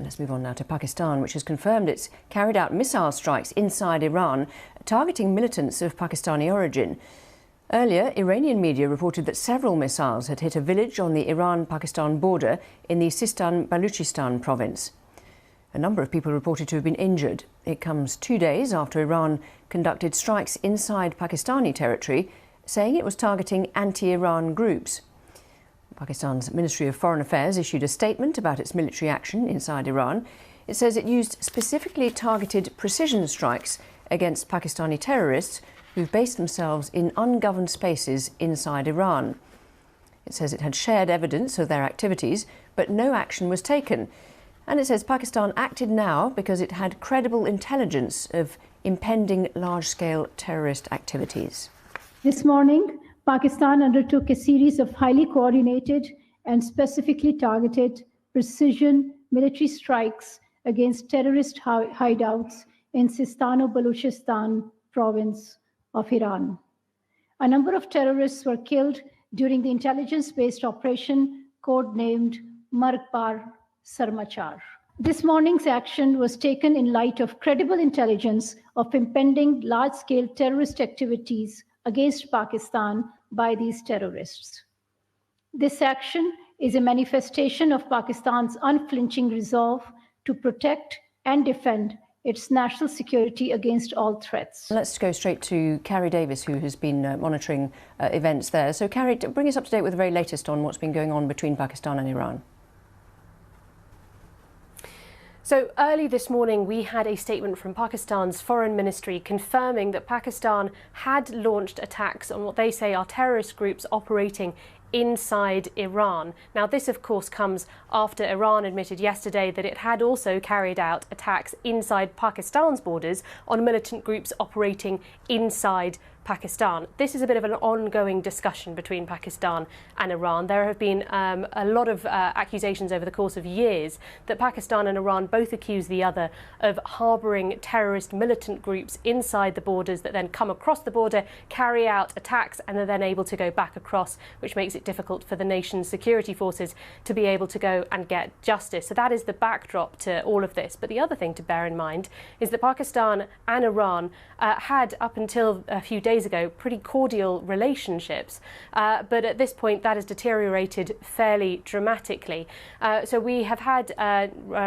Let's move on now to Pakistan, which has confirmed it's carried out missile strikes inside Iran, targeting militants of Pakistani origin. Earlier, Iranian media reported that several missiles had hit a village on the Iran-Pakistan border in the Sistan-Baluchestan province. A number of people reported to have been injured. It comes 2 days after Iran conducted strikes inside Pakistani territory, saying it was targeting anti-Iran groups. Pakistan's Ministry of Foreign Affairs issued a statement about its military action inside Iran. It says it used specifically targeted precision strikes against Pakistani terrorists who've based themselves in ungoverned spaces inside Iran. It says it had shared evidence of their activities, but no action was taken. And it says Pakistan acted now because it had credible intelligence of impending large-scale terrorist activities. This morning, Pakistan undertook a series of highly coordinated and specifically targeted precision military strikes against terrorist hideouts in Sistan-Baluchestan province of Iran. A number of terrorists were killed during the intelligence-based operation codenamed Margpar Sarmachar. This morning's action was taken in light of credible intelligence of impending large-scale terrorist activities against Pakistan by these terrorists. This action is a manifestation of Pakistan's unflinching resolve to protect and defend its national security against all threats. Let's go straight to Carrie Davis, who has been monitoring events there. So, Carrie, bring us up to date with the very latest on what's been going on between Pakistan and Iran. So early this morning, we had a statement from Pakistan's foreign ministry confirming that Pakistan had launched attacks on what they say are terrorist groups operating inside Iran. Now, this, of course, comes after Iran admitted yesterday that it had also carried out attacks inside Pakistan's borders on militant groups operating inside Pakistan. This is a bit of an ongoing discussion between Pakistan and Iran. There have been a lot of accusations over the course of years that Pakistan and Iran both accuse the other of harbouring terrorist militant groups inside the borders that then come across the border, carry out attacks, and are then able to go back across, which makes it difficult for the nation's security forces to be able to go and get justice. So that is the backdrop to all of this. But the other thing to bear in mind is that Pakistan and Iran had, up until a few days ago, pretty cordial relationships, but at this point that has deteriorated fairly dramatically. So we have had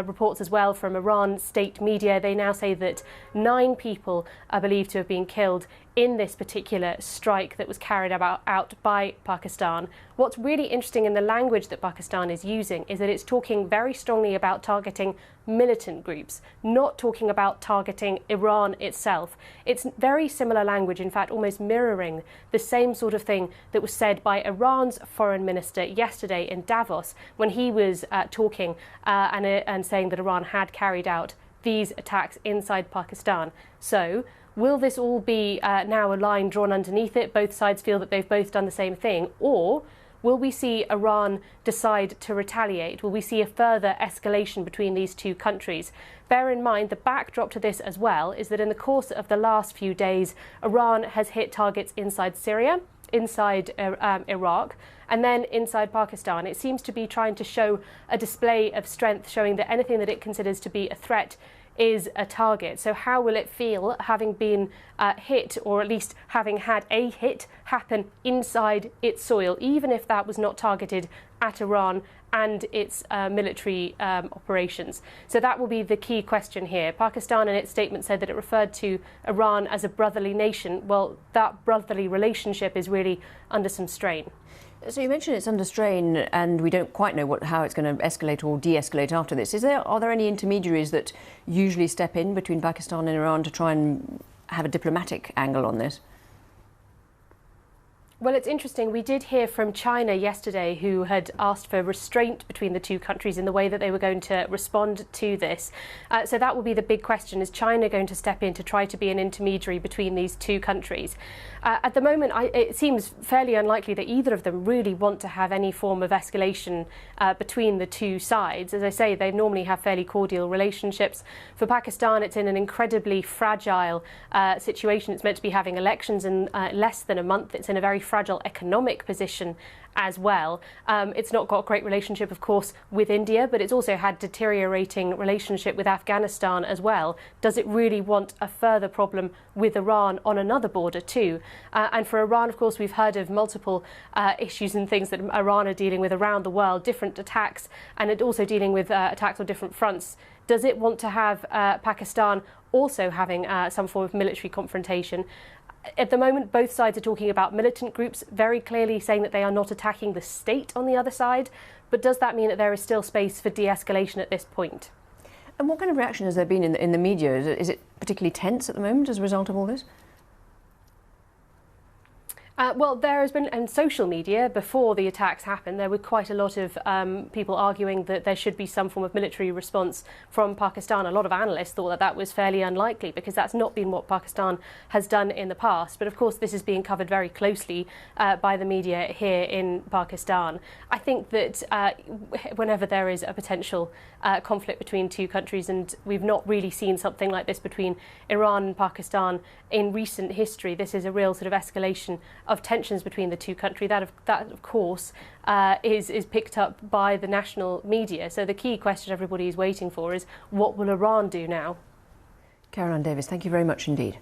reports as well from Iran state media. They now say that 9 people are believed to have been killed in this particular strike that was carried out by Pakistan. What's really interesting in the language that Pakistan is using is that it's talking very strongly about targeting militant groups, not talking about targeting Iran itself. It's very similar language, in fact almost mirroring the same sort of thing that was said by Iran's foreign minister yesterday in Davos when he was talking and saying that Iran had carried out these attacks inside Pakistan. So will this all be now a line drawn underneath it? Both sides feel that they've both done the same thing, or will we see Iran decide to retaliate? Will we see a further escalation between these two countries? Bear in mind, the backdrop to this as well is that in the course of the last few days, Iran has hit targets inside Syria, inside Iraq, and then inside Pakistan. It seems to be trying to show a display of strength, showing that anything that it considers to be a threat is a target. So how will it feel having been hit, or at least having had a hit happen inside its soil, even if that was not targeted at Iran and its military operations? So that will be the key question here. Pakistan in its statement said that it referred to Iran as a brotherly nation. Well, that brotherly relationship is really under some strain. So you mentioned it's under strain and we don't quite know how it's going to escalate or de-escalate after this. Are there any intermediaries that usually step in between Pakistan and Iran to try and have a diplomatic angle on this? Well, it's interesting. We did hear from China yesterday, who had asked for restraint between the two countries in the way that they were going to respond to this. So that will be the big question. Is China going to step in to try to be an intermediary between these two countries? At the moment, it seems fairly unlikely that either of them really want to have any form of escalation between the two sides. As I say, they normally have fairly cordial relationships. For Pakistan, it's in an incredibly fragile situation. It's meant to be having elections in less than a month. It's in a very fragile economic position as well. It's not got a great relationship, of course, with India, but it's also had deteriorating relationship with Afghanistan as well. Does it really want a further problem with Iran on another border too? And for Iran, of course, we've heard of multiple issues and things that Iran are dealing with around the world, different attacks, and it also dealing with attacks on different fronts. Does it want to have Pakistan also having some form of military confrontation? At the moment, both sides are talking about militant groups, very clearly saying that they are not attacking the state on the other side. But does that mean that there is still space for de-escalation at this point? And what kind of reaction has there been in the media? Is it particularly tense at the moment as a result of all this? Well, there has been, in social media, before the attacks happened, there were quite a lot of people arguing that there should be some form of military response from Pakistan. A lot of analysts thought that that was fairly unlikely because that's not been what Pakistan has done in the past. But of course, this is being covered very closely by the media here in Pakistan. I think that whenever there is a potential conflict between two countries, and we've not really seen something like this between Iran and Pakistan in recent history, this is a real sort of escalation of tensions between the two countries. That of course is picked up by the national media. So the key question everybody is waiting for is, what will Iran do now? Caroline Davis, thank you very much indeed.